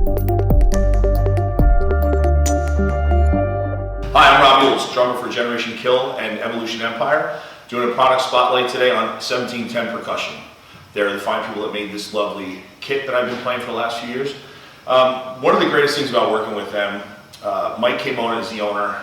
Hi, I'm Rob Youells, drummer for Generation Kill and Evolution Empire, doing a product spotlight today on 1710 Percussion. They're the fine people that made this lovely kit that I've been playing for the last few years. One of the greatest things about working with them, Mike Camona is the owner.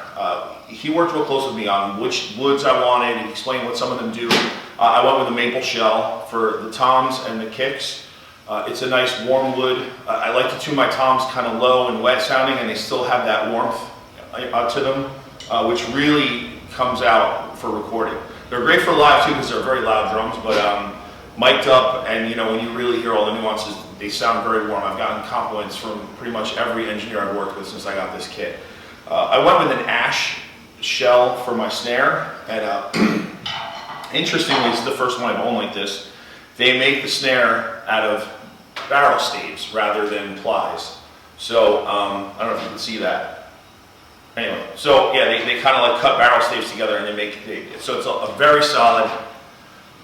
He worked real close with me on which woods I wanted. He explained what some of them do. I went with a maple shell for the toms and the kicks. It's a nice warm wood. I like to tune my toms kind of low and wet sounding, and they still have that warmth to them, which really comes out for recording. They're great for live too because they're very loud drums, but mic'd up, and when you really hear all the nuances, they sound very warm. I've gotten compliments from pretty much every engineer I've worked with since I got this kit. I went with an ash shell for my snare, and interestingly, it's the first one I've owned like this. They make the snare out of barrel staves rather than plies. So I don't know if you can see that. Anyway, so yeah, they kind of like cut barrel staves together and they make it. So it's a very solid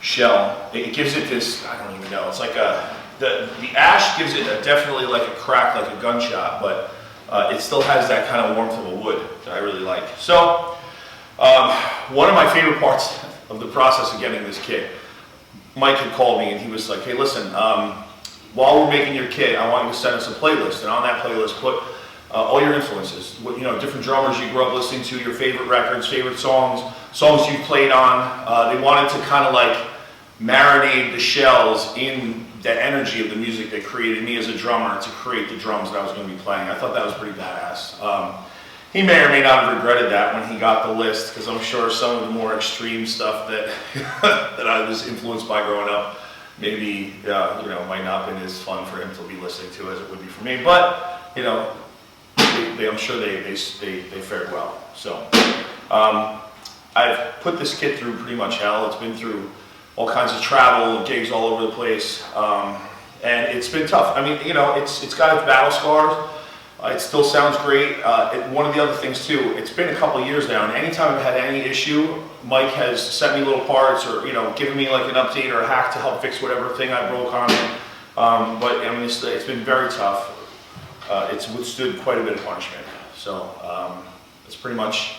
shell. It gives it this, I don't even know, it's like the ash gives it definitely like a crack, like a gunshot, but it still has that kind of warmth of a wood that I really like. So one of my favorite parts of the process of getting this kit, Mike had called me and he was like, hey listen, while we're making your kit, I want you to send us a playlist, and on that playlist put all your influences, different drummers you grew up listening to, your favorite records, favorite songs you played on. They wanted to kind of like marinate the shells in the energy of the music that created me as a drummer to create the drums that I was going to be playing. I thought that was pretty badass. He may or may not have regretted that when he got the list, because I'm sure some of the more extreme stuff that that I was influenced by growing up maybe might not have been as fun for him to be listening to as it would be for me. But I'm sure they fared well. So I've put this kit through pretty much hell. It's been through all kinds of travel, gigs all over the place, and it's been tough. I mean, it's got its battle scars. It still sounds great. One of the other things too, it's been a couple of years now, and anytime I've had any issue, Mike has sent me little parts or given me like an update or a hack to help fix whatever thing I broke on it. But I mean, it's been very tough. It's withstood quite a bit of punishment. So that's pretty much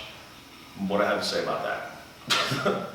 what I have to say about that.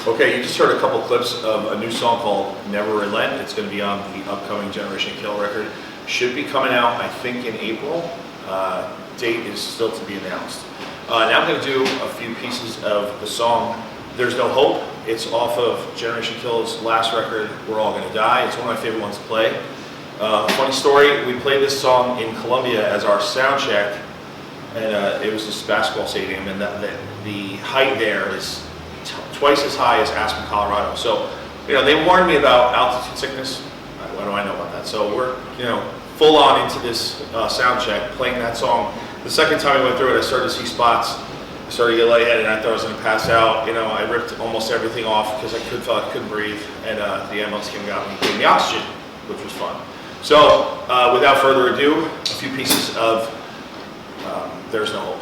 Okay, you just heard a couple clips of a new song called Never Relent. It's going to be on the upcoming Generation Kill record. Should be coming out, I think, in April. Date is still to be announced. Now I'm going to do a few pieces of the song There's No Hope. It's off of Generation Kill's last record, We're All Gonna Die. It's one of my favorite ones to play. Funny story, we played this song in Columbia as our sound check, and it was this basketball stadium, and the height there is twice as high as Aspen, Colorado. So, they warned me about altitude sickness. What do I know about that? So we're, full on into this sound check, playing that song. The second time I went through it, I started to see spots. I started to get lightheaded, and I thought I was going to pass out. I ripped almost everything off because I couldn't breathe, and the ambulance came and got me, gave me oxygen, which was fun. So, without further ado, a few pieces of There's No Hope.